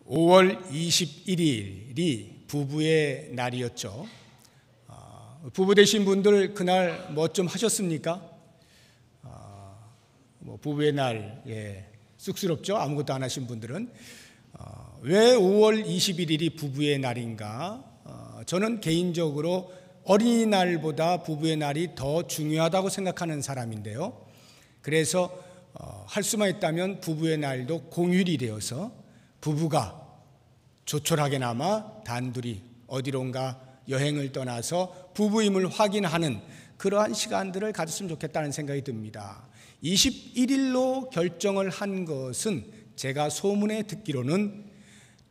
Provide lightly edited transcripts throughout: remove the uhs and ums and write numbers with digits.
5월 21일이 부부의 날이었죠. 부부 되신 분들 그날 뭐 좀 하셨습니까? 부부의 날, 쑥스럽죠? 아무것도 안 하신 분들은. 왜 5월 21일이 부부의 날인가? 저는 개인적으로 어린이날보다 부부의 날이 더 중요하다고 생각하는 사람인데요. 그래서 할 수만 있다면 부부의 날도 공휴일이 되어서 부부가 조촐하게나마 단둘이 어디론가 여행을 떠나서 부부임을 확인하는 그러한 시간들을 가졌으면 좋겠다는 생각이 듭니다. 21일로 결정을 한 것은 제가 소문에 듣기로는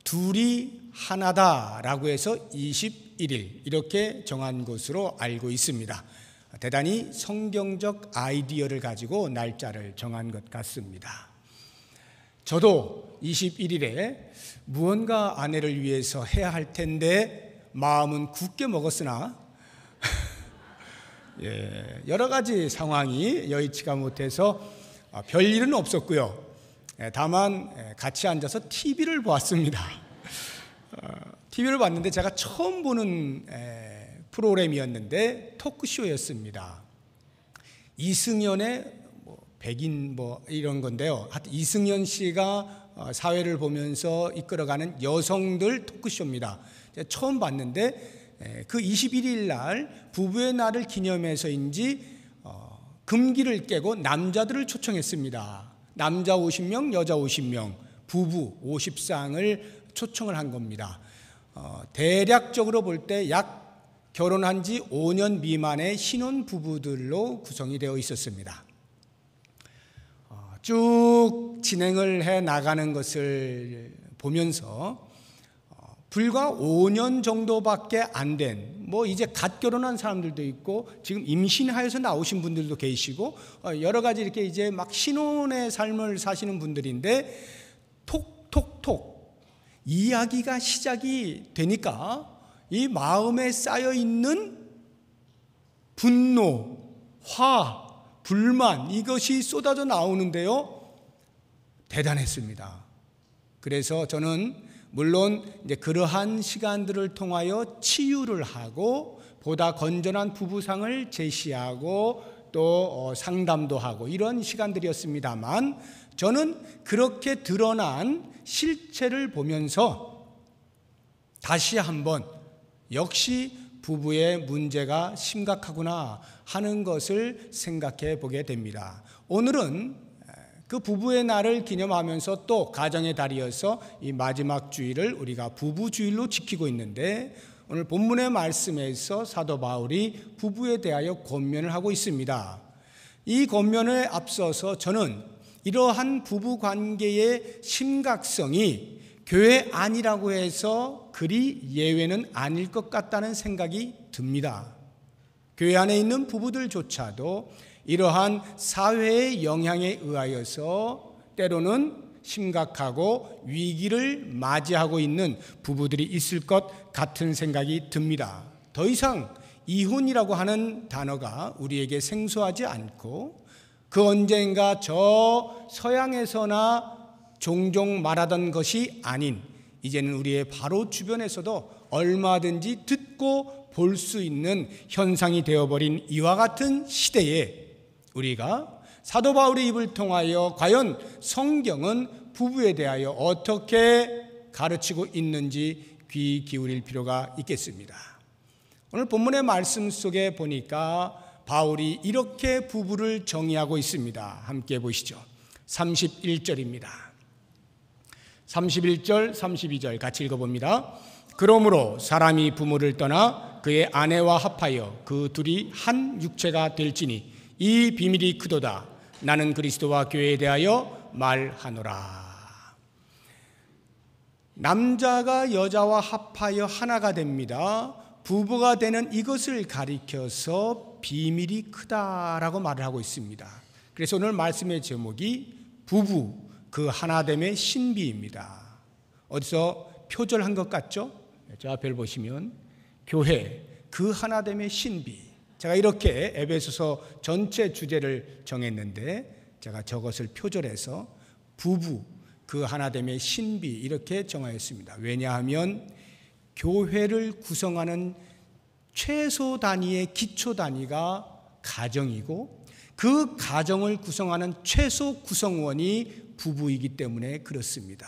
둘이 하나다라고 해서 21일 이렇게 정한 것으로 알고 있습니다. 대단히 성경적 아이디어를 가지고 날짜를 정한 것 같습니다. 저도 21일에 무언가 아내를 위해서 해야 할 텐데 마음은 굳게 먹었으나 여러 가지 상황이 여의치가 못해서 별일은 없었고요. 다만 같이 앉아서 TV를 보았습니다. TV를 봤는데 제가 처음 보는 프로그램이었는데 토크쇼였습니다. 이승연의 백인 이런 건데요. 하여튼 이승연 씨가 사회를 보면서 이끌어가는 여성들 토크쇼입니다. 제가 처음 봤는데 그 21일 날 부부의 날을 기념해서인지 금기를 깨고 남자들을 초청했습니다. 남자 50명, 여자 50명, 부부 50쌍을 초청을 한 겁니다. 대략적으로 볼 때 약 결혼한 지 5년 미만의 신혼 부부들로 구성이 되어 있었습니다. 쭉 진행을 해 나가는 것을 보면서 불과 5년 정도밖에 안 된, 이제 갓 결혼한 사람들도 있고 지금 임신하여서 나오신 분들도 계시고 여러 가지 이렇게 이제 막 신혼의 삶을 사시는 분들인데 톡톡톡 이야기가 시작이 되니까 이 마음에 쌓여 있는 분노, 화, 불만 이것이 쏟아져 나오는데요. 대단했습니다. 그래서 저는 물론 이제 그러한 시간들을 통하여 치유를 하고 보다 건전한 부부상을 제시하고 또 상담도 하고 이런 시간들이었습니다만 저는 그렇게 드러난 실체를 보면서 다시 한번 역시 부부의 문제가 심각하구나 하는 것을 생각해 보게 됩니다. 오늘은 그 부부의 날을 기념하면서 또 가정의 달이어서 이 마지막 주일을 우리가 부부주일로 지키고 있는데 오늘 본문의 말씀에서 사도 바울이 부부에 대하여 권면을 하고 있습니다. 이 권면에 앞서서 저는 이러한 부부 관계의 심각성이 교회 안이라고 해서 그리 예외는 아닐 것 같다는 생각이 듭니다. 교회 안에 있는 부부들조차도 이러한 사회의 영향에 의하여서 때로는 심각하고 위기를 맞이하고 있는 부부들이 있을 것 같은 생각이 듭니다. 더 이상 이혼이라고 하는 단어가 우리에게 생소하지 않고 그 언젠가 저 서양에서나 종종 말하던 것이 아닌 이제는 우리의 바로 주변에서도 얼마든지 듣고 볼 수 있는 현상이 되어버린 이와 같은 시대에 우리가 사도 바울의 입을 통하여 과연 성경은 부부에 대하여 어떻게 가르치고 있는지 귀 기울일 필요가 있겠습니다. 오늘 본문의 말씀 속에 보니까 바울이 이렇게 부부를 정의하고 있습니다. 함께 보시죠. 31절입니다. 31절, 32절 같이 읽어봅니다. 그러므로 사람이 부모를 떠나 그의 아내와 합하여 그 둘이 한 육체가 될지니 이 비밀이 크도다. 나는 그리스도와 교회에 대하여 말하노라. 남자가 여자와 합하여 하나가 됩니다. 부부가 되는 이것을 가리켜서 비밀이 크다라고 말을 하고 있습니다. 그래서 오늘 말씀의 제목이 부부 그 하나됨의 신비입니다. 어디서 표절한 것 같죠? 저 앞을 보시면 교회 그 하나됨의 신비. 제가 이렇게 에베소서 전체 주제를 정했는데 제가 저것을 표절해서 부부 그 하나됨의 신비 이렇게 정하였습니다. 왜냐하면 교회를 구성하는 최소 단위의 기초 단위가 가정이고 그 가정을 구성하는 최소 구성원이 부부이기 때문에 그렇습니다.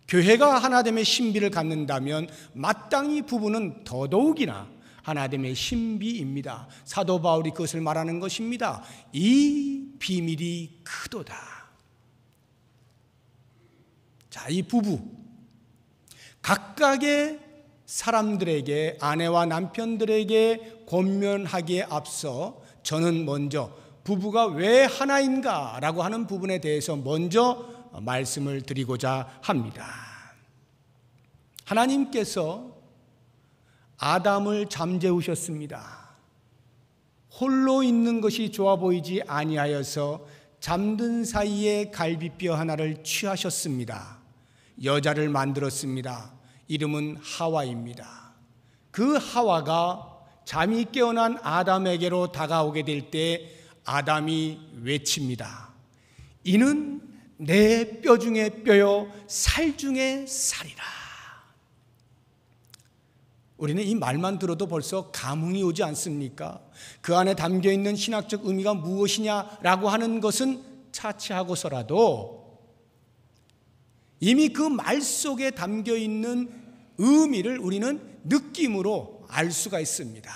교회가 하나됨의 신비를 갖는다면 마땅히 부부는 더더욱이나 하나됨의 신비입니다. 사도 바울이 그것을 말하는 것입니다. 이 비밀이 크도다. 자, 이 부부 각각의 사람들에게, 아내와 남편들에게 권면하기에 앞서 저는 먼저 부부가 왜 하나인가 라고 하는 부분에 대해서 먼저 말씀을 드리고자 합니다. 하나님께서 아담을 잠재우셨습니다. 홀로 있는 것이 좋아 보이지 아니하여서 잠든 사이에 갈비뼈 하나를 취하셨습니다. 여자를 만들었습니다. 이름은 하와입니다. 그 하와가 잠이 깨어난 아담에게로 다가오게 될 때 아담이 외칩니다. 이는 내 뼈 중에 뼈요 살 중에 살이라. 우리는 이 말만 들어도 벌써 감흥이 오지 않습니까? 그 안에 담겨있는 신학적 의미가 무엇이냐라고 하는 것은 차치하고서라도 이미 그 말 속에 담겨있는 의미를 우리는 느낌으로 알 수가 있습니다.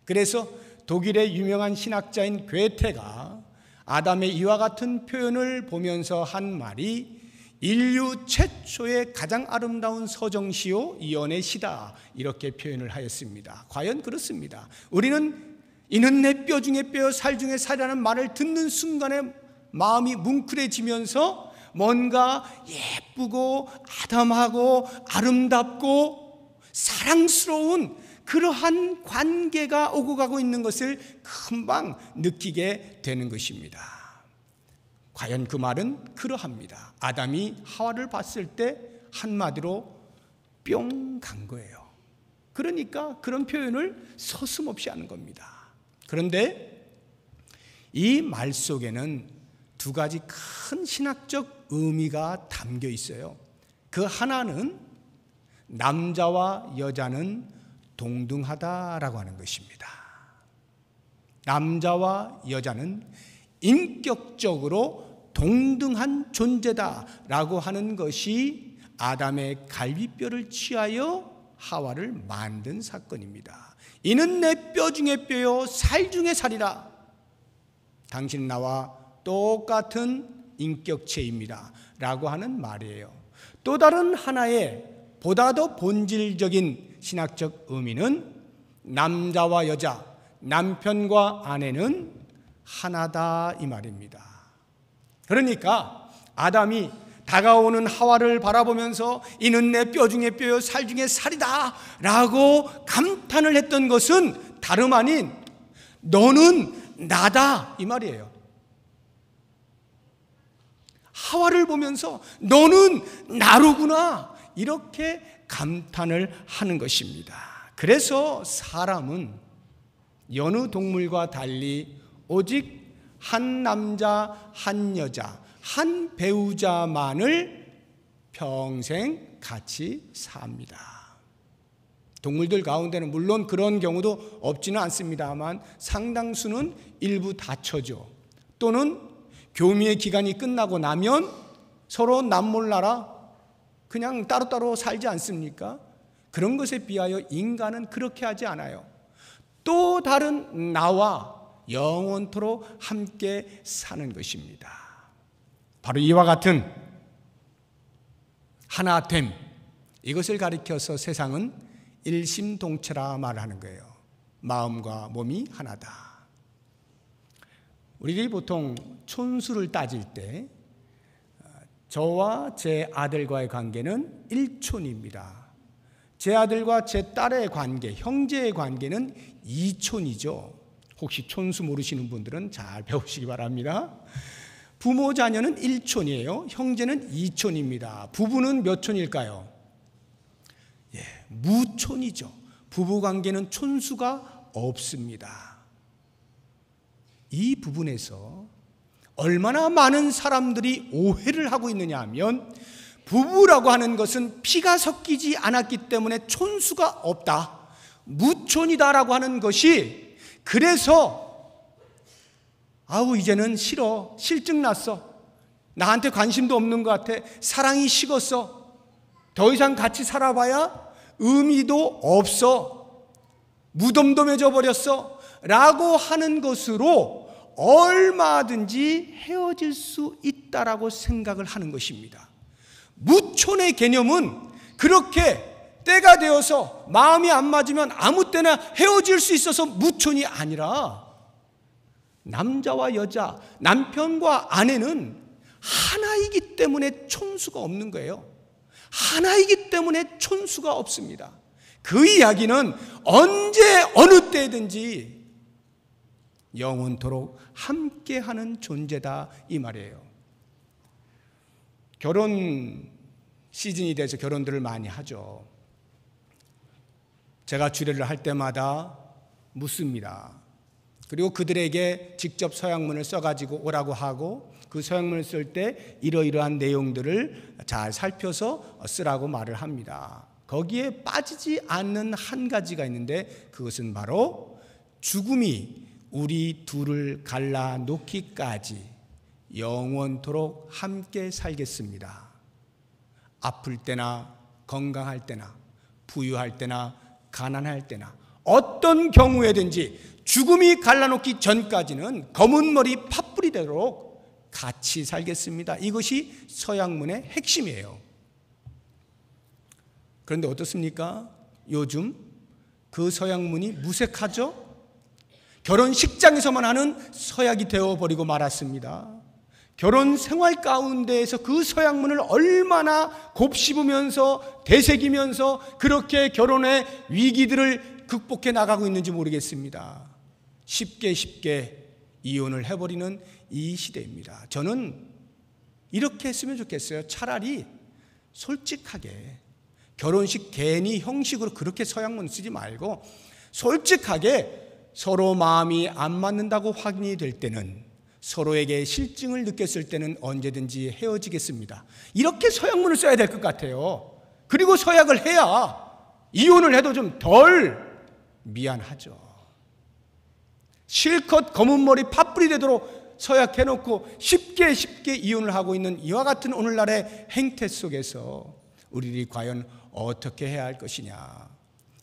그래서 독일의 유명한 신학자인 괴테가 아담의 이와 같은 표현을 보면서 한 말이 인류 최초의 가장 아름다운 서정시요 이언의 시다 이렇게 표현을 하였습니다. 과연 그렇습니다. 우리는 이는 내 뼈 중에 뼈요 살 중에 살이라는 말을 듣는 순간에 마음이 뭉클해지면서 뭔가 예쁘고 아담하고 아름답고 사랑스러운 그러한 관계가 오고 가고 있는 것을 금방 느끼게 되는 것입니다. 과연 그 말은 그러합니다. 아담이 하와를 봤을 때 한마디로 뿅 간 거예요. 그러니까 그런 표현을 서슴없이 하는 겁니다. 그런데 이 말 속에는 두 가지 큰 신학적 의미가 담겨 있어요. 그 하나는 남자와 여자는 동등하다라고 하는 것입니다. 남자와 여자는 인격적으로 동등한 존재다라고 하는 것이 아담의 갈비뼈를 취하여 하와를 만든 사건입니다. 이는 내 뼈 중에 뼈요 살 중에 살이라. 당신은 나와 똑같은 인격체입니다 라고 하는 말이에요. 또 다른 하나의 보다 더 본질적인 신학적 의미는 남자와 여자, 남편과 아내는 하나다 이 말입니다. 그러니까 아담이 다가오는 하와를 바라보면서 이는 내 뼈 중에 뼈요 살 중에 살이다 라고 감탄을 했던 것은 다름 아닌 너는 나다 이 말이에요. 하와를 보면서 너는 나로구나 이렇게 감탄을 하는 것입니다. 그래서 사람은 여느 동물과 달리 오직 한 남자, 한 여자, 한 배우자만을 평생 같이 삽니다. 동물들 가운데는 물론 그런 경우도 없지는 않습니다만 상당수는 일부 다처죠. 또는 교미의 기간이 끝나고 나면 서로 남몰라라 그냥 따로따로 살지 않습니까? 그런 것에 비하여 인간은 그렇게 하지 않아요. 또 다른 나와 영원토록 함께 사는 것입니다. 바로 이와 같은 하나됨, 이것을 가리켜서 세상은 일심동체라 말하는 거예요. 마음과 몸이 하나다. 우리들이 보통 촌수를 따질 때 저와 제 아들과의 관계는 일촌입니다. 제 아들과 제 딸의 관계, 형제의 관계는 이촌이죠. 혹시 촌수 모르시는 분들은 잘 배우시기 바랍니다. 부모 자녀는 1촌이에요. 형제는 2촌입니다. 부부는 몇 촌일까요? 무촌이죠. 부부관계는 촌수가 없습니다. 이 부분에서 얼마나 많은 사람들이 오해를 하고 있느냐 하면, 부부라고 하는 것은 피가 섞이지 않았기 때문에 촌수가 없다, 무촌이다라고 하는 것이, 그래서 아우 이제는 싫어, 실증 났어, 나한테 관심도 없는 것 같아, 사랑이 식었어, 더 이상 같이 살아봐야 의미도 없어, 무덤덤해져 버렸어 라고 하는 것으로 얼마든지 헤어질 수 있다라고 생각을 하는 것입니다. 무촌의 개념은 그렇게 때가 되어서 마음이 안 맞으면 아무 때나 헤어질 수 있어서 무촌이 아니라, 남자와 여자, 남편과 아내는 하나이기 때문에 촌수가 없는 거예요. 하나이기 때문에 촌수가 없습니다. 그 이야기는 언제 어느 때든지 영원토록 함께하는 존재다 이 말이에요. 결혼 시즌이 돼서 결혼들을 많이 하죠. 제가 주례를 할 때마다 묻습니다. 그리고 그들에게 직접 서약문을 써가지고 오라고 하고, 그 서약문을 쓸 때 이러이러한 내용들을 잘 살펴서 쓰라고 말을 합니다. 거기에 빠지지 않는 한 가지가 있는데, 그것은 바로 죽음이 우리 둘을 갈라놓기까지 영원토록 함께 살겠습니다. 아플 때나 건강할 때나 부유할 때나 가난할 때나 어떤 경우에든지 죽음이 갈라놓기 전까지는 검은 머리 팥불이 되도록 같이 살겠습니다. 이것이 서약문의 핵심이에요. 그런데 어떻습니까? 요즘 그 서약문이 무색하죠? 결혼식장에서만 하는 서약이 되어버리고 말았습니다. 결혼 생활 가운데에서 그 서약문을 얼마나 곱씹으면서 되새기면서 그렇게 결혼의 위기들을 극복해 나가고 있는지 모르겠습니다. 쉽게 이혼을 해버리는 이 시대입니다. 저는 이렇게 했으면 좋겠어요. 차라리 솔직하게, 결혼식 괜히 형식으로 그렇게 서약문 쓰지 말고 솔직하게 서로 마음이 안 맞는다고 확인이 될 때는, 서로에게 실증을 느꼈을 때는 언제든지 헤어지겠습니다, 이렇게 서약문을 써야 될 것 같아요. 그리고 서약을 해야 이혼을 해도 좀 덜 미안하죠. 실컷 검은 머리 팥불이 되도록 서약해놓고 쉽게 이혼을 하고 있는 이와 같은 오늘날의 행태 속에서 우리들이 과연 어떻게 해야 할 것이냐,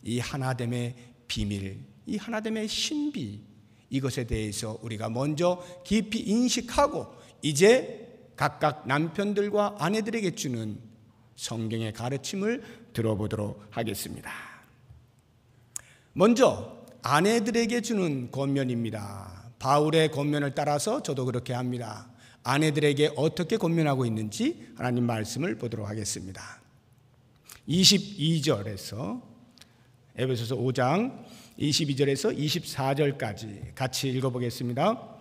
이 하나됨의 비밀, 이 하나됨의 신비, 이것에 대해서 우리가 먼저 깊이 인식하고 이제 각각 남편들과 아내들에게 주는 성경의 가르침을 들어보도록 하겠습니다. 먼저 아내들에게 주는 권면입니다. 바울의 권면을 따라서 저도 그렇게 합니다. 아내들에게 어떻게 권면하고 있는지 하나님 말씀을 보도록 하겠습니다. 22절에서, 에베소서 5장 22절에서 24절까지 같이 읽어보겠습니다.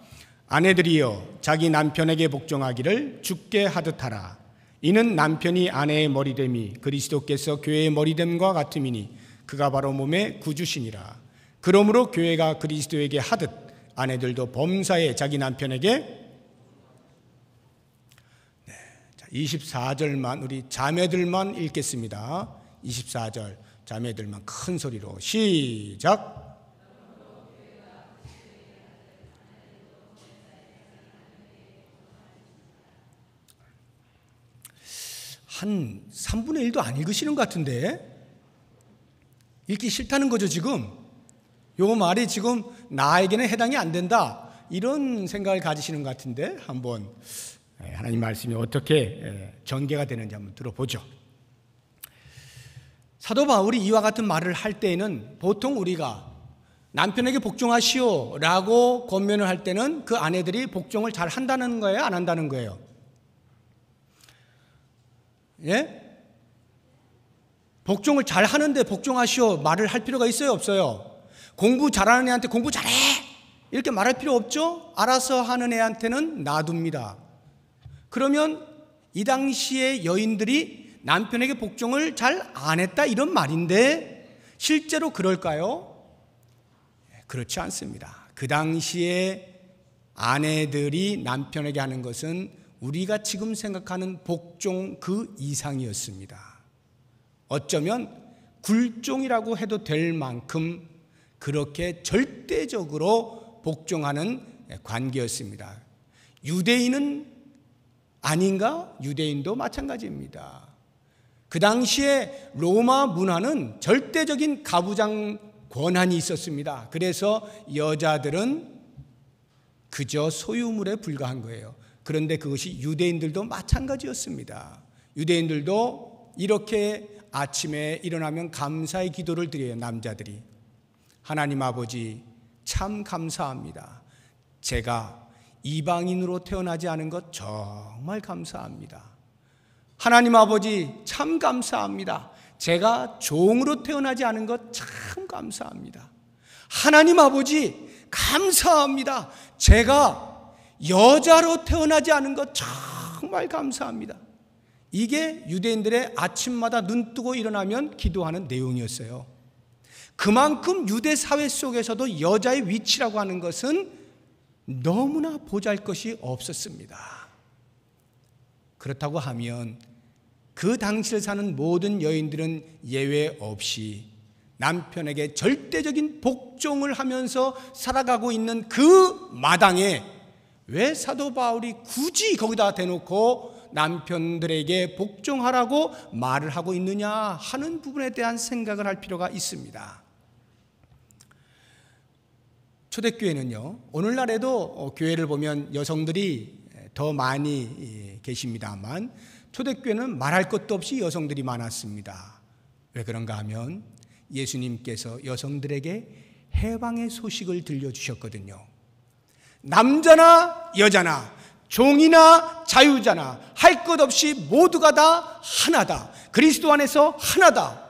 아내들이여 자기 남편에게 복종하기를 주께 하듯 하라. 이는 남편이 아내의 머리됨이 그리스도께서 교회의 머리됨과 같음이니 그가 바로 몸의 구주시니라. 그러므로 교회가 그리스도에게 하듯 아내들도 범사에 자기 남편에게. 24절만 우리 자매들만 읽겠습니다. 24절 자매들만 큰 소리로 시작. 한 3분의 1도 안 읽으시는 것 같은데, 읽기 싫다는 거죠 지금. 요 말이 지금 나에게는 해당이 안 된다, 이런 생각을 가지시는 것 같은데, 한번 하나님 말씀이 어떻게 전개가 되는지 한번 들어보죠. 사도 바울이 이와 같은 말을 할 때에는 보통 우리가 남편에게 복종하시오 라고 권면을 할 때는 그 아내들이 복종을 잘 한다는 거예요, 안 한다는 거예요? 예? 복종을 잘 하는데 복종하시오 말을 할 필요가 있어요, 없어요? 공부 잘하는 애한테 공부 잘해 이렇게 말할 필요 없죠? 알아서 하는 애한테는 놔둡니다. 그러면 이 당시의 여인들이 남편에게 복종을 잘 안 했다 이런 말인데, 실제로 그럴까요? 그렇지 않습니다. 그 당시에 아내들이 남편에게 하는 것은 우리가 지금 생각하는 복종 그 이상이었습니다. 어쩌면 굴종이라고 해도 될 만큼 그렇게 절대적으로 복종하는 관계였습니다. 유대인은 아닌가? 유대인도 마찬가지입니다. 그 당시에 로마 문화는 절대적인 가부장 권한이 있었습니다. 그래서 여자들은 그저 소유물에 불과한 거예요. 그런데 그것이 유대인들도 마찬가지였습니다. 유대인들도 이렇게 아침에 일어나면 감사의 기도를 드려요. 남자들이. 하나님 아버지 참 감사합니다. 제가 이방인으로 태어나지 않은 것 정말 감사합니다. 하나님 아버지 참 감사합니다. 제가 종으로 태어나지 않은 것 참 감사합니다. 하나님 아버지 감사합니다. 제가 여자로 태어나지 않은 것 정말 감사합니다. 이게 유대인들의 아침마다 눈 뜨고 일어나면 기도하는 내용이었어요. 그만큼 유대 사회 속에서도 여자의 위치라고 하는 것은 너무나 보잘것이 없었습니다. 그렇다고 하면 그 당시를 사는 모든 여인들은 예외 없이 남편에게 절대적인 복종을 하면서 살아가고 있는 그 마당에 왜 사도 바울이 굳이 거기다 대놓고 남편들에게 복종하라고 말을 하고 있느냐 하는 부분에 대한 생각을 할 필요가 있습니다. 초대교회는요, 오늘날에도 교회를 보면 여성들이 더 많이 계십니다만 초대교회는 말할 것도 없이 여성들이 많았습니다. 왜 그런가 하면 예수님께서 여성들에게 해방의 소식을 들려주셨거든요. 남자나 여자나 종이나 자유자나 할 것 없이 모두가 다 하나다. 그리스도 안에서 하나다.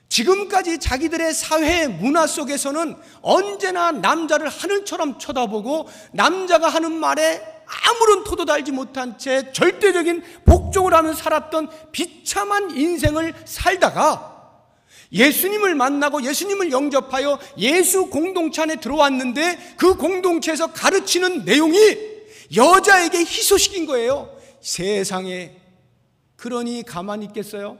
지금까지 자기들의 사회 문화 속에서는 언제나 남자를 하늘처럼 쳐다보고 남자가 하는 말에 아무런 토도 달지 못한 채 절대적인 복종을 하며 살았던 비참한 인생을 살다가 예수님을 만나고 예수님을 영접하여 예수 공동체 안에 들어왔는데 그 공동체에서 가르치는 내용이 여자에게 희소식인 거예요. 세상에, 그러니 가만히 있겠어요?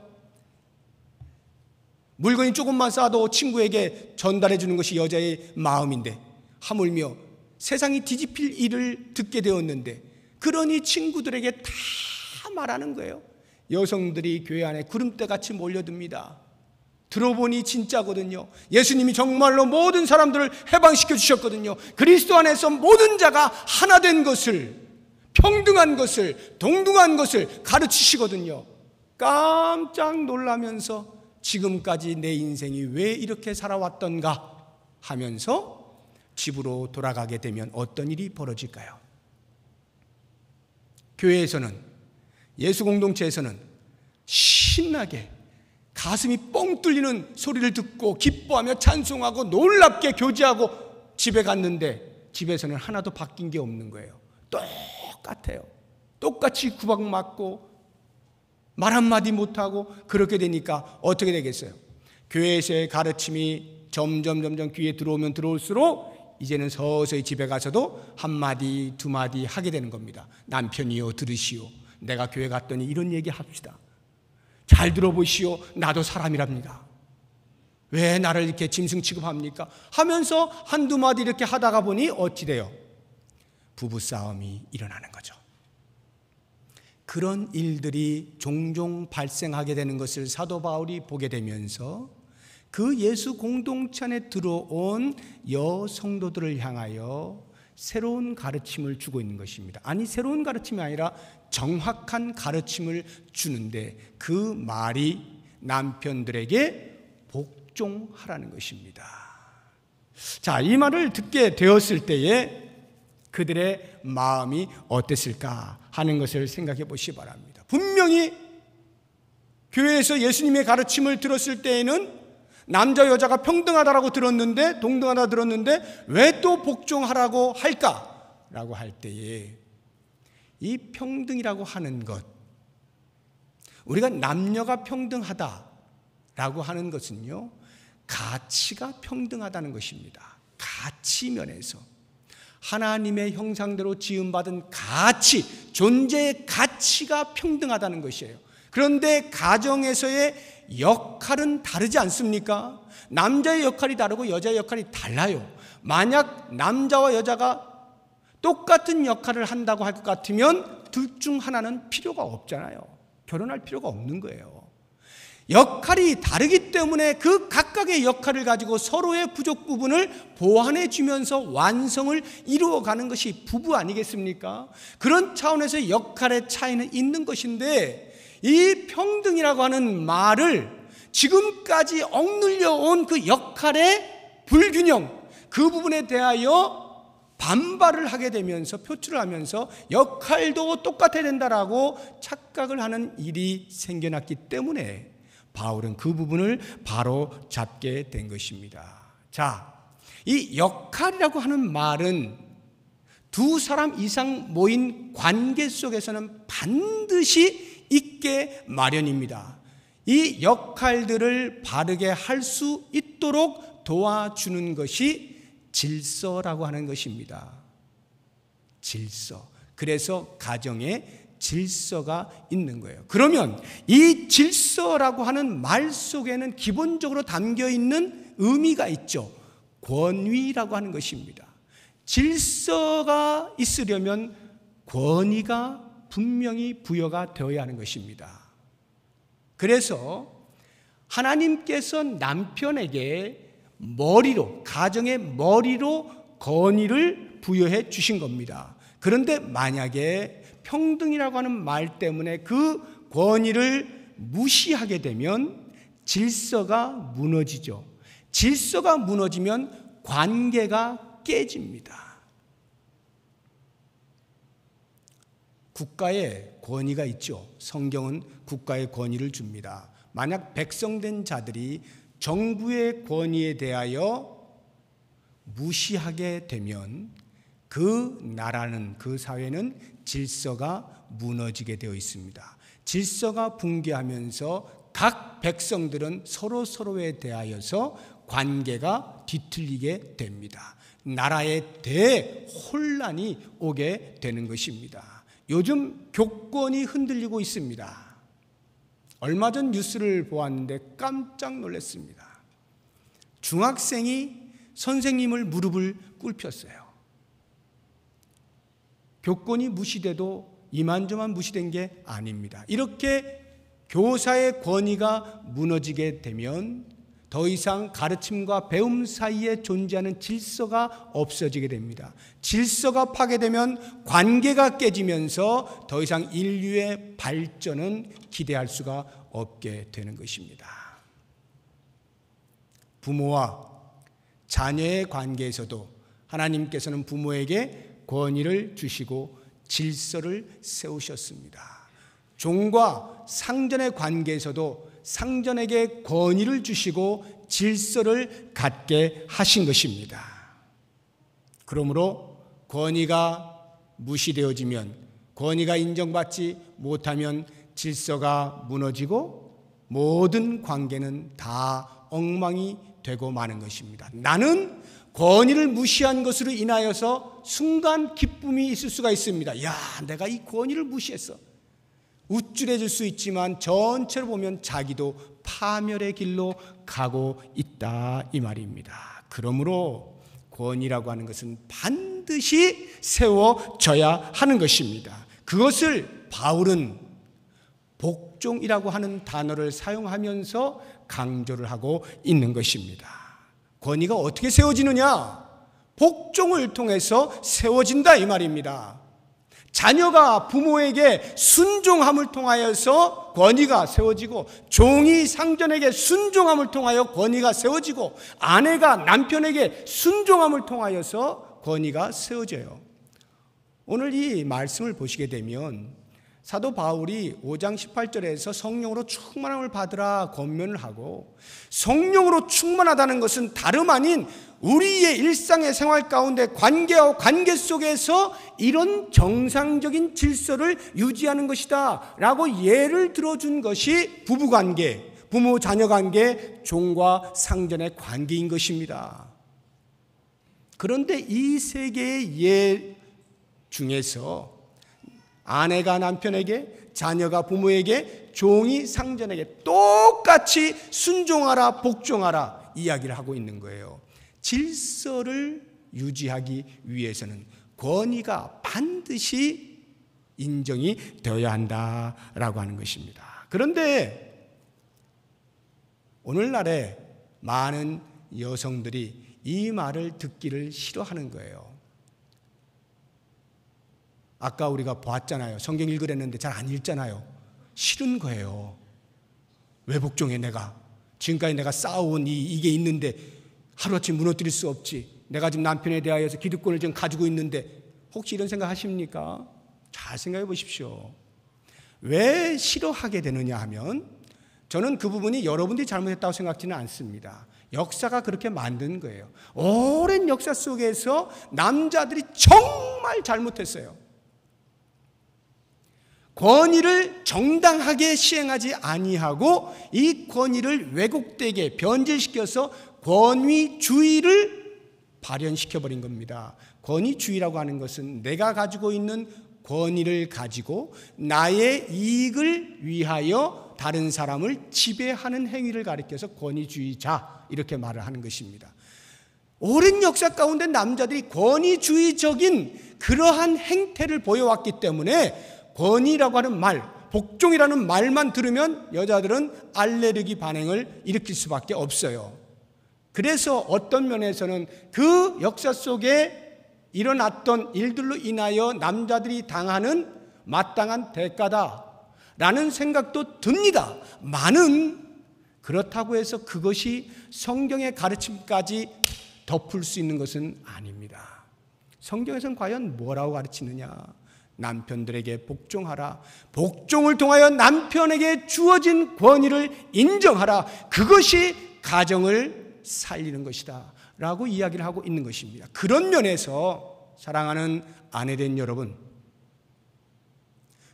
물건이 조금만 싸도 친구에게 전달해 주는 것이 여자의 마음인데 하물며 세상이 뒤집힐 일을 듣게 되었는데 그러니 친구들에게 다 말하는 거예요. 여성들이 교회 안에 구름대같이 몰려듭니다. 들어보니 진짜거든요. 예수님이 정말로 모든 사람들을 해방시켜 주셨거든요. 그리스도 안에서 모든 자가 하나 된 것을, 평등한 것을, 동등한 것을 가르치시거든요. 깜짝 놀라면서 지금까지 내 인생이 왜 이렇게 살아왔던가 하면서 집으로 돌아가게 되면 어떤 일이 벌어질까요? 교회에서는, 예수 공동체에서는 신나게 가슴이 뻥 뚫리는 소리를 듣고 기뻐하며 찬송하고 놀랍게 교제하고 집에 갔는데 집에서는 하나도 바뀐 게 없는 거예요. 똑같아요. 똑같이 구박맞고 말 한마디 못하고 그렇게 되니까 어떻게 되겠어요? 교회에서의 가르침이 점점 귀에 들어오면 들어올수록 이제는 서서히 집에 가서도 한마디 두마디 하게 되는 겁니다. 남편이요 들으시오. 내가 교회 갔더니 이런 얘기 합시다. 잘 들어보시오. 나도 사람이랍니다. 왜 나를 이렇게 짐승 취급합니까? 하면서 한두 마디 이렇게 하다가 보니 어찌 돼요? 부부싸움이 일어나는 거죠. 그런 일들이 종종 발생하게 되는 것을 사도 바울이 보게 되면서 그 예수 공동체 안에 들어온 여성도들을 향하여 새로운 가르침을 주고 있는 것입니다. 아니, 새로운 가르침이 아니라 정확한 가르침을 주는데 그 말이 남편들에게 복종하라는 것입니다. 자, 이 말을 듣게 되었을 때에 그들의 마음이 어땠을까 하는 것을 생각해 보시기 바랍니다. 분명히 교회에서 예수님의 가르침을 들었을 때에는 남자 여자가 평등하다라고 들었는데, 동등하다 들었는데 왜 또 복종하라고 할까라고 할 때에 이 평등이라고 하는 것, 우리가 남녀가 평등하다라고 하는 것은요, 가치가 평등하다는 것입니다. 가치 면에서 하나님의 형상대로 지음받은 가치, 존재의 가치가 평등하다는 것이에요. 그런데 가정에서의 역할은 다르지 않습니까? 남자의 역할이 다르고 여자의 역할이 달라요. 만약 남자와 여자가 똑같은 역할을 한다고 할 것 같으면 둘 중 하나는 필요가 없잖아요. 결혼할 필요가 없는 거예요. 역할이 다르기 때문에 그 각각의 역할을 가지고 서로의 부족 부분을 보완해 주면서 완성을 이루어가는 것이 부부 아니겠습니까? 그런 차원에서 역할의 차이는 있는 것인데, 이 평등이라고 하는 말을 지금까지 억눌려 온 그 역할의 불균형, 그 부분에 대하여 반발을 하게 되면서, 표출을 하면서 역할도 똑같아야 된다라고 착각을 하는 일이 생겨났기 때문에 바울은 그 부분을 바로 잡게 된 것입니다. 자, 이 역할이라고 하는 말은 두 사람 이상 모인 관계 속에서는 반드시 있게 마련입니다. 이 역할들을 바르게 할 수 있도록 도와주는 것이 질서라고 하는 것입니다. 질서. 그래서 가정에 질서가 있는 거예요. 그러면 이 질서라고 하는 말 속에는 기본적으로 담겨 있는 의미가 있죠. 권위라고 하는 것입니다. 질서가 있으려면 권위가 분명히 부여가 되어야 하는 것입니다. 그래서 하나님께서 남편에게 머리로, 가정의 머리로 권위를 부여해 주신 겁니다. 그런데 만약에 평등이라고 하는 말 때문에 그 권위를 무시하게 되면 질서가 무너지죠. 질서가 무너지면 관계가 깨집니다. 국가에 권위가 있죠. 성경은 국가에 권위를 줍니다. 만약 백성된 자들이 정부의 권위에 대하여 무시하게 되면 그 나라는, 그 사회는 질서가 무너지게 되어 있습니다. 질서가 붕괴하면서 각 백성들은 서로에 대하여서 관계가 뒤틀리게 됩니다. 나라에 대혼란이 오게 되는 것입니다. 요즘 교권이 흔들리고 있습니다. 얼마 전 뉴스를 보았는데 깜짝 놀랐습니다. 중학생이 선생님을 무릎을 꿇혔어요. 교권이 무시돼도 이만저만 무시된 게 아닙니다. 이렇게 교사의 권위가 무너지게 되면 더 이상 가르침과 배움 사이에 존재하는 질서가 없어지게 됩니다. 질서가 파괴되면 관계가 깨지면서 더 이상 인류의 발전은 기대할 수가 없게 되는 것입니다. 부모와 자녀의 관계에서도 하나님께서는 부모에게 권위를 주시고 질서를 세우셨습니다. 종과 상전의 관계에서도 상전에게 권위를 주시고 질서를 갖게 하신 것입니다. 그러므로 권위가 무시되어지면, 권위가 인정받지 못하면 질서가 무너지고 모든 관계는 다 엉망이 되고 마는 것입니다. 나는 권위를 무시한 것으로 인하여서 순간 기쁨이 있을 수가 있습니다. 야, 내가 이 권위를 무시했어. 우쭐해질 수 있지만 전체로 보면 자기도 파멸의 길로 가고 있다, 이 말입니다. 그러므로 권위라고 하는 것은 반드시 세워져야 하는 것입니다. 그것을 바울은 복종이라고 하는 단어를 사용하면서 강조를 하고 있는 것입니다. 권위가 어떻게 세워지느냐? 복종을 통해서 세워진다, 이 말입니다. 자녀가 부모에게 순종함을 통하여서 권위가 세워지고, 종이 상전에게 순종함을 통하여 권위가 세워지고, 아내가 남편에게 순종함을 통하여서 권위가 세워져요. 오늘 이 말씀을 보시게 되면 사도 바울이 5장 18절에서 성령으로 충만함을 받으라 권면을 하고, 성령으로 충만하다는 것은 다름 아닌 우리의 일상의 생활 가운데 관계와 관계 속에서 이런 정상적인 질서를 유지하는 것이다 라고 예를 들어준 것이 부부관계, 부모 자녀관계, 종과 상전의 관계인 것입니다. 그런데 이 세 개의 예 중에서 아내가 남편에게, 자녀가 부모에게, 종이 상전에게 똑같이 순종하라, 복종하라 이야기를 하고 있는 거예요. 질서를 유지하기 위해서는 권위가 반드시 인정이 되어야 한다라고 하는 것입니다. 그런데 오늘날에 많은 여성들이 이 말을 듣기를 싫어하는 거예요. 아까 우리가 보았잖아요. 성경 읽으랬는데 잘 안 읽잖아요. 싫은 거예요. 왜 복종해? 내가 지금까지 내가 쌓아온 이게 있는데 하루아침 무너뜨릴 수 없지. 내가 지금 남편에 대하여서 기득권을 지금 가지고 있는데, 혹시 이런 생각 하십니까? 잘 생각해 보십시오. 왜 싫어하게 되느냐 하면, 저는 그 부분이 여러분들이 잘못했다고 생각지는 않습니다. 역사가 그렇게 만든 거예요. 오랜 역사 속에서 남자들이 정말 잘못했어요. 권위를 정당하게 시행하지 아니하고 이 권위를 왜곡되게 변질시켜서 권위주의를 발현시켜버린 겁니다. 권위주의라고 하는 것은 내가 가지고 있는 권위를 가지고 나의 이익을 위하여 다른 사람을 지배하는 행위를 가리켜서 권위주의자 이렇게 말을 하는 것입니다. 오랜 역사 가운데 남자들이 권위주의적인 그러한 행태를 보여왔기 때문에 권위라고 하는 말, 복종이라는 말만 들으면 여자들은 알레르기 반응을 일으킬 수밖에 없어요. 그래서 어떤 면에서는 그 역사 속에 일어났던 일들로 인하여 남자들이 당하는 마땅한 대가다라는 생각도 듭니다. 많은 그렇다고 해서 그것이 성경의 가르침까지 덮을 수 있는 것은 아닙니다. 성경에서는 과연 뭐라고 가르치느냐? 남편들에게 복종하라. 복종을 통하여 남편에게 주어진 권위를 인정하라. 그것이 가정을 살리는 것이다 라고 이야기를 하고 있는 것입니다. 그런 면에서 사랑하는 아내된 여러분,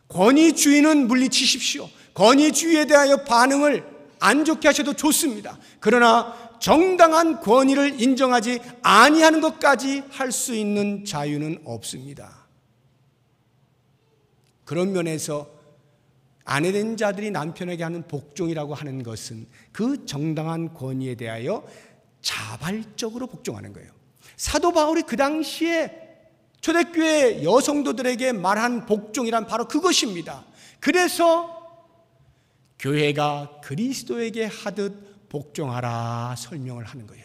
권위주의는 물리치십시오. 권위주의에 대하여 반응을 안 좋게 하셔도 좋습니다. 그러나 정당한 권위를 인정하지 아니하는 것까지 할 수 있는 자유는 없습니다. 그런 면에서 아내된 자들이 남편에게 하는 복종이라고 하는 것은 그 정당한 권위에 대하여 자발적으로 복종하는 거예요. 사도 바울이 그 당시에 초대교회 여성도들에게 말한 복종이란 바로 그것입니다. 그래서 교회가 그리스도에게 하듯 복종하라 설명을 하는 거예요.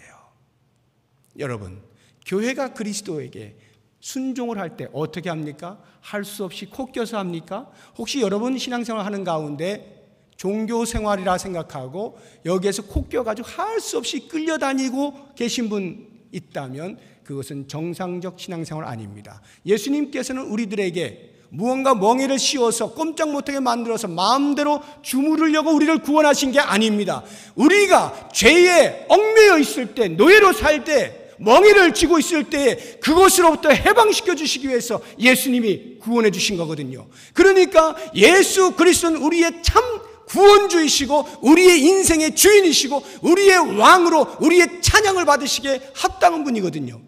여러분, 교회가 그리스도에게 순종을 할 때 어떻게 합니까? 할 수 없이 코 껴서 합니까? 혹시 여러분 신앙생활 하는 가운데 종교생활이라 생각하고 여기에서 코 껴가지고 할 수 없이 끌려다니고 계신 분 있다면 그것은 정상적 신앙생활 아닙니다. 예수님께서는 우리들에게 무언가 멍에를 씌워서 꼼짝 못하게 만들어서 마음대로 주무르려고 우리를 구원하신 게 아닙니다. 우리가 죄에 얽매여 있을 때, 노예로 살 때, 멍에를 쥐고 있을 때 그것으로부터 해방시켜 주시기 위해서 예수님이 구원해 주신 거거든요. 그러니까 예수 그리스도는 우리의 참 구원주이시고 우리의 인생의 주인이시고 우리의 왕으로 우리의 찬양을 받으시기에 합당한 분이거든요.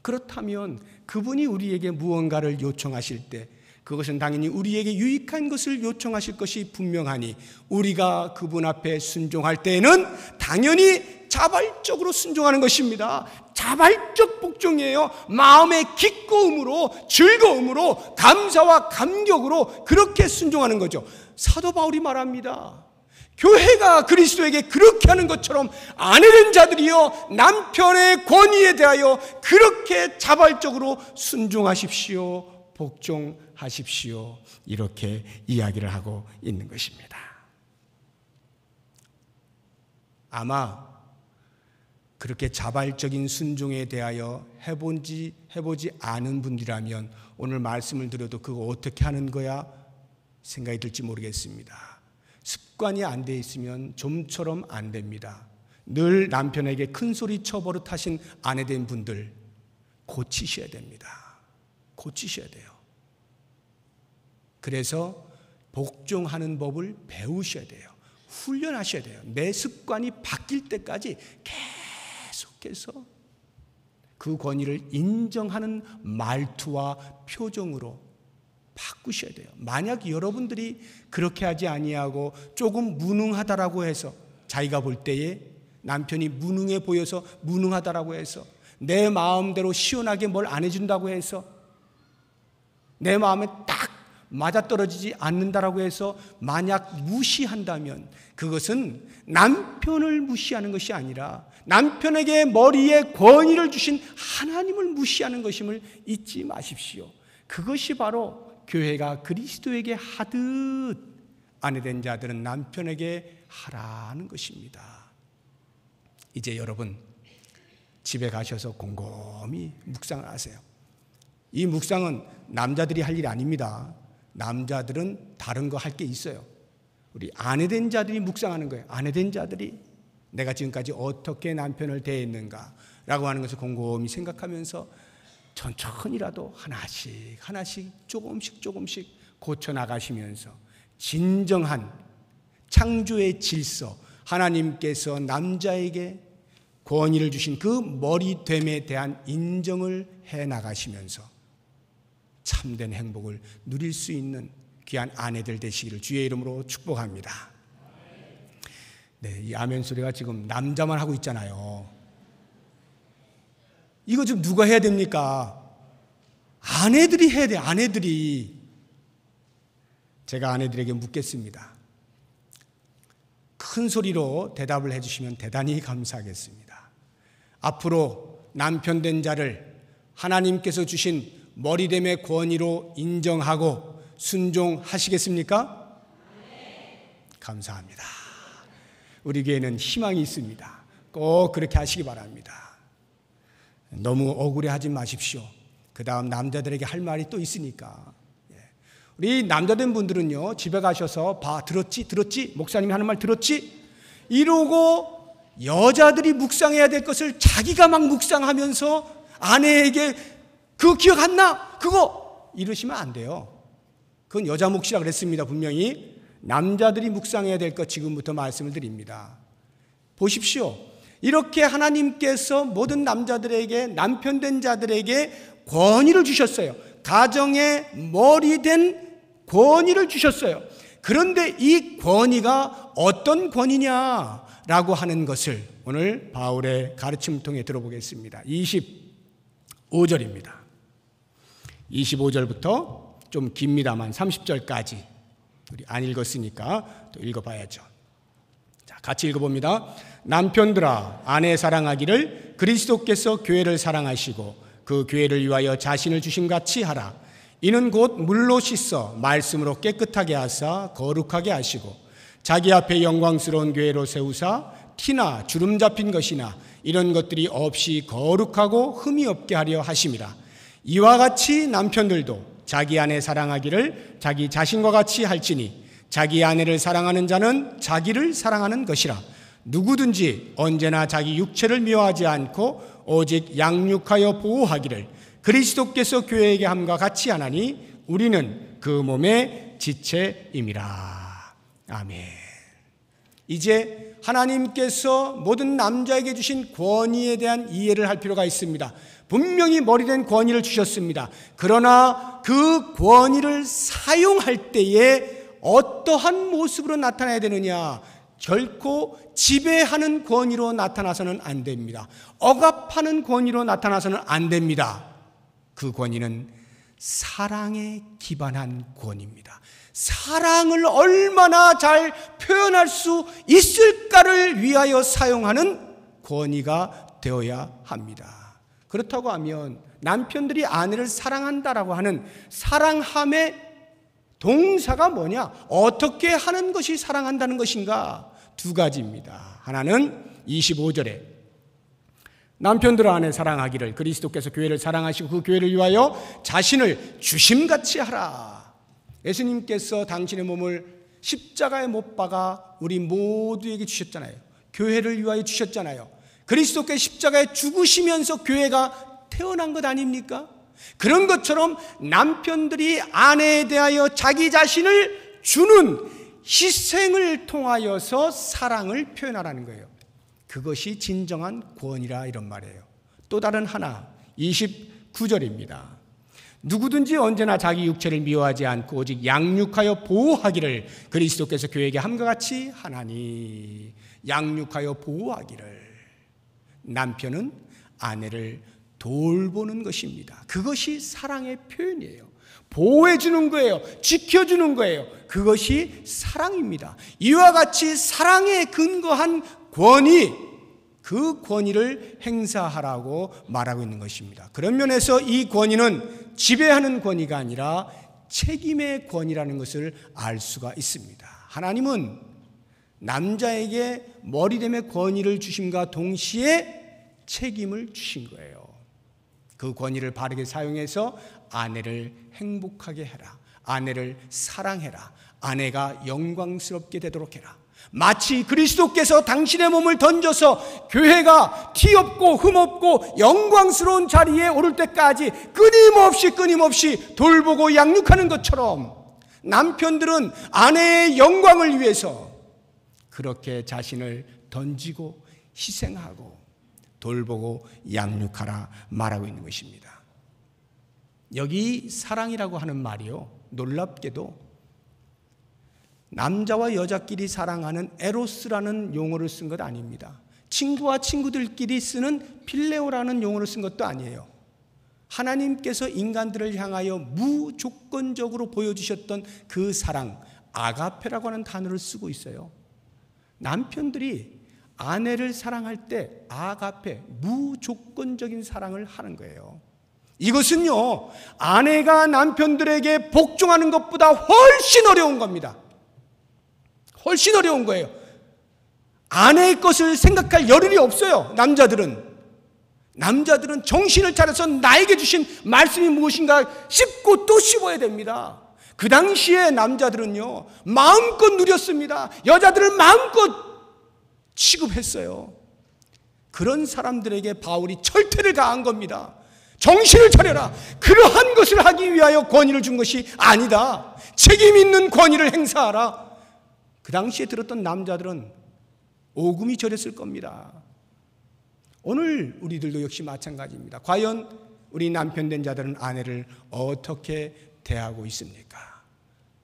그렇다면 그분이 우리에게 무언가를 요청하실 때 그것은 당연히 우리에게 유익한 것을 요청하실 것이 분명하니 우리가 그분 앞에 순종할 때에는 당연히 자발적으로 순종하는 것입니다. 자발적 복종이에요. 마음의 기꺼움으로, 즐거움으로, 감사와 감격으로 그렇게 순종하는 거죠. 사도 바울이 말합니다. 교회가 그리스도에게 그렇게 하는 것처럼 아내된 자들이요 남편의 권위에 대하여 그렇게 자발적으로 순종하십시오. 복종하십시오. 이렇게 이야기를 하고 있는 것입니다. 아마 그렇게 자발적인 순종에 대하여 해보지 않은 분이라면 오늘 말씀을 드려도 그거 어떻게 하는 거야? 생각이 들지 모르겠습니다. 습관이 안 돼 있으면 좀처럼 안 됩니다. 늘 남편에게 큰 소리 쳐버릇하신 아내된 분들 고치셔야 됩니다. 고치셔야 돼요. 그래서 복종하는 법을 배우셔야 돼요. 훈련하셔야 돼요. 내 습관이 바뀔 때까지 계속해서 그 권위를 인정하는 말투와 표정으로 바꾸셔야 돼요. 만약 여러분들이 그렇게 하지 아니하고 조금 무능하다라고 해서, 자기가 볼 때에 남편이 무능해 보여서 무능하다라고 해서, 내 마음대로 시원하게 뭘 안 해준다고 해서, 내 마음에 딱 맞아떨어지지 않는다라고 해서 만약 무시한다면, 그것은 남편을 무시하는 것이 아니라 남편에게 머리에 권위를 주신 하나님을 무시하는 것임을 잊지 마십시오. 그것이 바로 교회가 그리스도에게 하듯 아내된 자들은 남편에게 하라는 것입니다. 이제 여러분 집에 가셔서 곰곰이 묵상을 하세요. 이 묵상은 남자들이 할 일이 아닙니다. 남자들은 다른 거 할 게 있어요. 우리 아내된 자들이 묵상하는 거예요. 아내된 자들이 내가 지금까지 어떻게 남편을 대했는가 라고 하는 것을 곰곰이 생각하면서 천천히라도 하나씩 조금씩 고쳐나가시면서 진정한 창조의 질서, 하나님께서 남자에게 권위를 주신 그 머리됨에 대한 인정을 해나가시면서 참된 행복을 누릴 수 있는 귀한 아내들 되시기를 주의 이름으로 축복합니다. 네, 이 아멘 소리가 지금 남자만 하고 있잖아요. 이거 지금 누가 해야 됩니까? 아내들이 해야 돼요. 아내들이. 제가 아내들에게 묻겠습니다. 큰 소리로 대답을 해주시면 대단히 감사하겠습니다. 앞으로 남편 된 자를 하나님께서 주신 머리됨의 권위로 인정하고 순종하시겠습니까? 감사합니다. 우리 교회는 희망이 있습니다. 꼭 그렇게 하시기 바랍니다. 너무 억울해하지 마십시오. 그 다음 남자들에게 할 말이 또 있으니까. 우리 남자된 분들은요, 집에 가셔서 들었지? 목사님이 하는 말 들었지? 이러고 여자들이 묵상해야 될 것을 자기가 막 묵상하면서 아내에게 그거 기억 안 나? 그거! 이러시면 안 돼요. 그건 여자 몫이라 그랬습니다. 분명히. 남자들이 묵상해야 될 것 지금부터 말씀을 드립니다. 보십시오. 이렇게 하나님께서 모든 남자들에게, 남편 된 자들에게 권위를 주셨어요. 가정의 머리 된 권위를 주셨어요. 그런데 이 권위가 어떤 권위냐라고 하는 것을 오늘 바울의 가르침을 통해 들어보겠습니다. 25절입니다. 25절부터 좀 깁니다만 30절까지 우리 안 읽었으니까 또 읽어봐야죠. 자, 같이 읽어봅니다. 남편들아, 아내 사랑하기를 그리스도께서 교회를 사랑하시고 그 교회를 위하여 자신을 주심같이 하라. 이는 곧 물로 씻어 말씀으로 깨끗하게 하사 거룩하게 하시고 자기 앞에 영광스러운 교회로 세우사 티나 주름 잡힌 것이나 이런 것들이 없이 거룩하고 흠이 없게 하려 하심이라. 이와 같이 남편들도 자기 아내 사랑하기를 자기 자신과 같이 할지니 자기 아내를 사랑하는 자는 자기를 사랑하는 것이라. 누구든지 언제나 자기 육체를 미워하지 않고 오직 양육하여 보호하기를 그리스도께서 교회에게 함과 같이 하나니 우리는 그 몸의 지체임이라. 아멘. 이제 하나님께서 모든 남자에게 주신 권위에 대한 이해를 할 필요가 있습니다. 분명히 머리된 권위를 주셨습니다. 그러나 그 권위를 사용할 때에 어떠한 모습으로 나타나야 되느냐? 결코 지배하는 권위로 나타나서는 안 됩니다. 억압하는 권위로 나타나서는 안 됩니다. 그 권위는 사랑에 기반한 권위입니다. 사랑을 얼마나 잘 표현할 수 있을까를 위하여 사용하는 권위가 되어야 합니다. 그렇다고 하면 남편들이 아내를 사랑한다라고 하는 사랑함의 동사가 뭐냐? 어떻게 하는 것이 사랑한다는 것인가? 두 가지입니다. 하나는 25절에 남편들아 아내 사랑하기를 그리스도께서 교회를 사랑하시고 그 교회를 위하여 자신을 주심같이 하라. 예수님께서 당신의 몸을 십자가에 못 박아 우리 모두에게 주셨잖아요. 교회를 위하여 주셨잖아요. 그리스도께 십자가에 죽으시면서 교회가 태어난 것 아닙니까? 그런 것처럼 남편들이 아내에 대하여 자기 자신을 주는 희생을 통하여서 사랑을 표현하라는 거예요. 그것이 진정한 권위라 이런 말이에요. 또 다른 하나, 29절입니다. 누구든지 언제나 자기 육체를 미워하지 않고 오직 양육하여 보호하기를 그리스도께서 교회에게 함과 같이 하나니. 양육하여 보호하기를. 남편은 아내를 돌보는 것입니다. 그것이 사랑의 표현이에요. 보호해 주는 거예요. 지켜주는 거예요. 그것이 사랑입니다. 이와 같이 사랑에 근거한 권위, 그 권위를 행사하라고 말하고 있는 것입니다. 그런 면에서 이 권위는 지배하는 권위가 아니라 책임의 권위라는 것을 알 수가 있습니다. 하나님은 남자에게 머리됨의 권위를 주심과 동시에 책임을 주신 거예요. 그 권위를 바르게 사용해서 아내를 행복하게 해라. 아내를 사랑해라. 아내가 영광스럽게 되도록 해라. 마치 그리스도께서 당신의 몸을 던져서 교회가 티 없고 흠 없고 영광스러운 자리에 오를 때까지 끊임없이 돌보고 양육하는 것처럼 남편들은 아내의 영광을 위해서 그렇게 자신을 던지고 희생하고 돌보고 양육하라 말하고 있는 것입니다. 여기 사랑이라고 하는 말이요, 놀랍게도 남자와 여자끼리 사랑하는 에로스라는 용어를 쓴 것 아닙니다. 친구와 친구들끼리 쓰는 필레오라는 용어를 쓴 것도 아니에요. 하나님께서 인간들을 향하여 무조건적으로 보여주셨던 그 사랑, 아가페라고 하는 단어를 쓰고 있어요. 남편들이 아내를 사랑할 때 아가페, 무조건적인 사랑을 하는 거예요. 이것은요, 아내가 남편들에게 복종하는 것보다 훨씬 어려운 겁니다. 훨씬 어려운 거예요. 아내의 것을 생각할 여력이 없어요. 남자들은 정신을 차려서 나에게 주신 말씀이 무엇인가 씹고 또 씹어야 됩니다. 그 당시에 남자들은요, 마음껏 누렸습니다. 여자들을 마음껏 취급했어요. 그런 사람들에게 바울이 철퇴를 가한 겁니다. 정신을 차려라. 그러한 것을 하기 위하여 권위를 준 것이 아니다. 책임 있는 권위를 행사하라. 그 당시에 들었던 남자들은 오금이 저렸을 겁니다. 오늘 우리들도 역시 마찬가지입니다. 과연 우리 남편 된 자들은 아내를 어떻게 대하고 있습니까?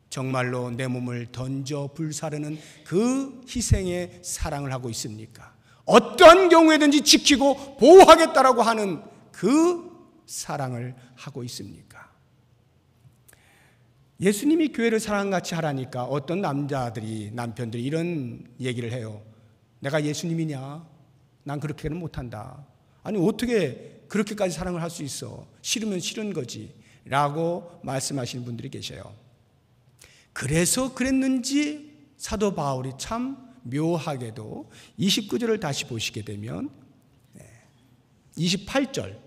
정말로 내 몸을 던져 불사르는 그 희생의 사랑을 하고 있습니까? 어떠한 경우에든지 지키고 보호하겠다라고 하는 그 사랑을 하고 있습니까? 예수님이 교회를 사랑같이 하라니까 어떤 남편들이 이런 얘기를 해요. 내가 예수님이냐? 난 그렇게는 못한다. 아니 어떻게 그렇게까지 사랑을 할 수 있어? 싫으면 싫은 거지 라고 말씀하시는 분들이 계셔요. 그래서 그랬는지 사도 바울이 참 묘하게도 29절을 다시 보시게 되면 28절,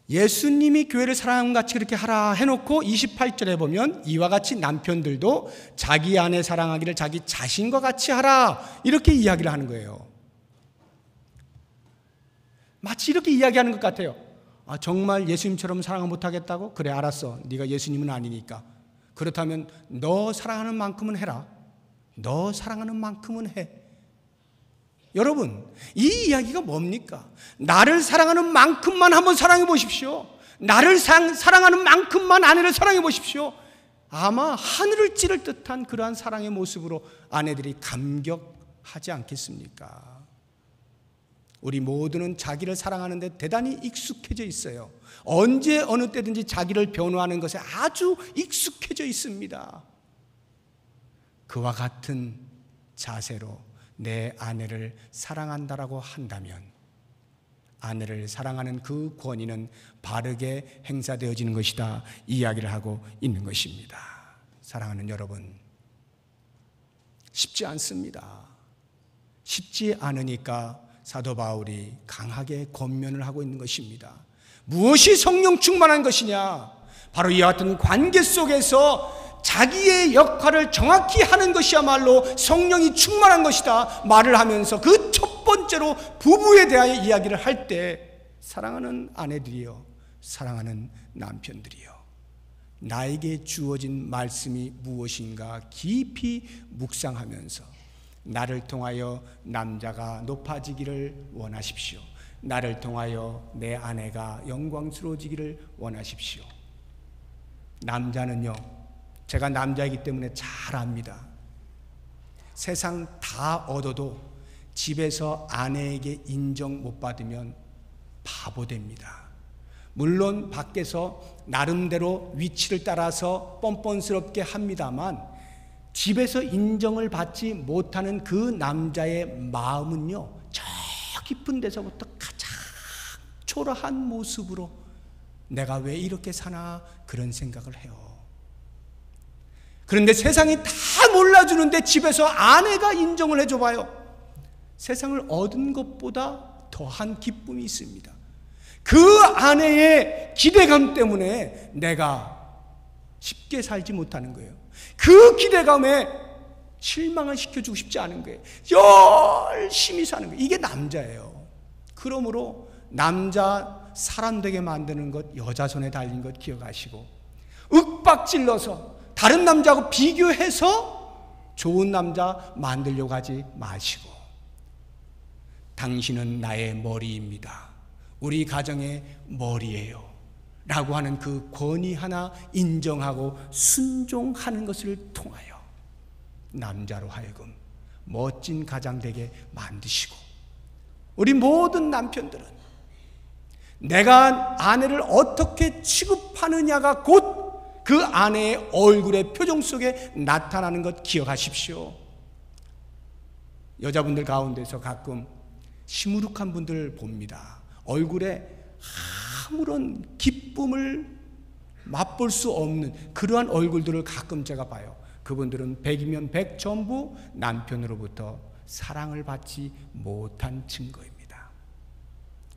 예수님이 교회를 사랑같이 그렇게 하라 해놓고 28절에 보면 이와 같이 남편들도 자기 아내 사랑하기를 자기 자신과 같이 하라 이렇게 이야기를 하는 거예요. 마치 이렇게 이야기하는 것 같아요. 아, 정말 예수님처럼 사랑을 못하겠다고? 그래, 알았어. 네가 예수님은 아니니까. 그렇다면 너 사랑하는 만큼은 해라. 너 사랑하는 만큼은 해. 여러분, 이 이야기가 뭡니까? 나를 사랑하는 만큼만 한번 사랑해 보십시오. 나를 사랑하는 만큼만 아내를 사랑해 보십시오. 아마 하늘을 찌를 듯한 그러한 사랑의 모습으로 아내들이 감격하지 않겠습니까? 우리 모두는 자기를 사랑하는데 대단히 익숙해져 있어요. 언제 어느 때든지 자기를 변호하는 것에 아주 익숙해져 있습니다. 그와 같은 자세로 내 아내를 사랑한다라고 한다면 아내를 사랑하는 그 권위는 바르게 행사되어지는 것이다, 이야기를 하고 있는 것입니다. 사랑하는 여러분, 쉽지 않습니다. 쉽지 않으니까 사도 바울이 강하게 권면을 하고 있는 것입니다. 무엇이 성령 충만한 것이냐? 바로 이와 같은 관계 속에서 자기의 역할을 정확히 하는 것이야말로 성령이 충만한 것이다 말을 하면서 그 첫 번째로 부부에 대하여 이야기를 할 때 사랑하는 아내들이여, 사랑하는 남편들이여, 나에게 주어진 말씀이 무엇인가 깊이 묵상하면서 나를 통하여 남자가 높아지기를 원하십시오. 나를 통하여 내 아내가 영광스러워지기를 원하십시오. 남자는요, 제가 남자이기 때문에 잘 압니다. 세상 다 얻어도 집에서 아내에게 인정 못 받으면 바보 됩니다. 물론 밖에서 나름대로 위치를 따라서 뻔뻔스럽게 합니다만 집에서 인정을 받지 못하는 그 남자의 마음은요, 저 깊은 데서부터 가장 초라한 모습으로 내가 왜 이렇게 사나 그런 생각을 해요. 그런데 세상이 다 몰라주는데 집에서 아내가 인정을 해줘봐요. 세상을 얻은 것보다 더한 기쁨이 있습니다. 그 아내의 기대감 때문에 내가 쉽게 살지 못하는 거예요. 그 기대감에 실망을 시켜주고 싶지 않은 거예요. 열심히 사는 거예요. 이게 남자예요. 그러므로 남자 사람 되게 만드는 것, 여자 손에 달린 것 기억하시고, 윽박질러서 다른 남자하고 비교해서 좋은 남자 만들려고 하지 마시고, 당신은 나의 머리입니다. 우리 가정의 머리예요. 라고 하는 그 권위 하나 인정하고 순종하는 것을 통하여 남자로 하여금 멋진 가장 되게 만드시고, 우리 모든 남편들은 내가 아내를 어떻게 취급하느냐가 곧 그 아내의 얼굴의 표정 속에 나타나는 것 기억하십시오. 여자분들 가운데서 가끔 시무룩한 분들 봅니다. 얼굴에 아무런 기쁨을 맛볼 수 없는 그러한 얼굴들을 가끔 제가 봐요. 그분들은 100이면 100 전부 남편으로부터 사랑을 받지 못한 증거입니다.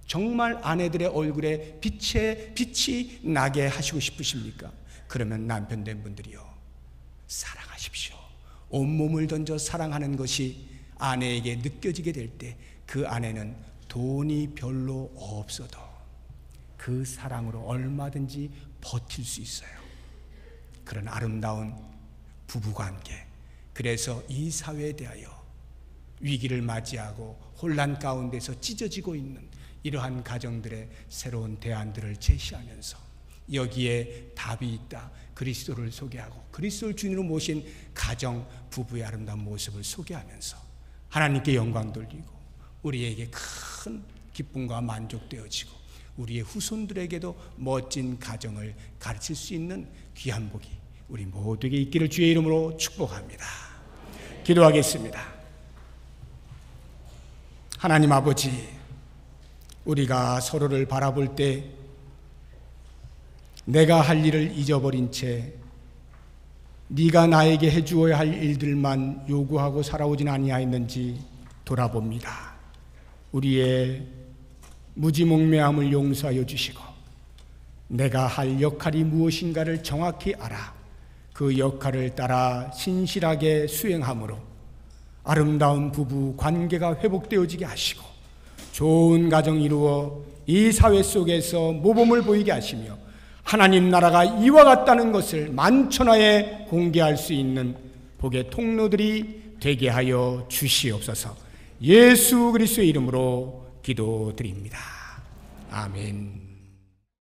정말 아내들의 얼굴에 빛이 나게 하시고 싶으십니까? 그러면 남편 된 분들이요, 사랑하십시오. 온몸을 던져 사랑하는 것이 아내에게 느껴지게 될 때 그 아내는 돈이 별로 없어도 그 사랑으로 얼마든지 버틸 수 있어요. 그런 아름다운 부부관계, 그래서 이 사회에 대하여 위기를 맞이하고 혼란 가운데서 찢어지고 있는 이러한 가정들의 새로운 대안들을 제시하면서 여기에 답이 있다, 그리스도를 소개하고 그리스도를 주인으로 모신 가정 부부의 아름다운 모습을 소개하면서 하나님께 영광 돌리고 우리에게 큰 기쁨과 만족되어지고 우리의 후손들에게도 멋진 가정을 가르칠 수 있는 귀한 복이 우리 모두에게 있기를 주의 이름으로 축복합니다. 기도하겠습니다. 하나님 아버지, 우리가 서로를 바라볼 때 내가 할 일을 잊어버린 채 네가 나에게 해주어야 할 일들만 요구하고 살아오진 아니하였는지 돌아봅니다. 우리의 무지몽매함을 용서하여 주시고 내가 할 역할이 무엇인가를 정확히 알아 그 역할을 따라 신실하게 수행함으로 아름다운 부부 관계가 회복되어지게 하시고 좋은 가정 이루어 이 사회 속에서 모범을 보이게 하시며 하나님 나라가 이와 같다는 것을 만천하에 공개할 수 있는 복의 통로들이 되게 하여 주시옵소서. 예수 그리스도의 이름으로 기도드립니다. 아멘.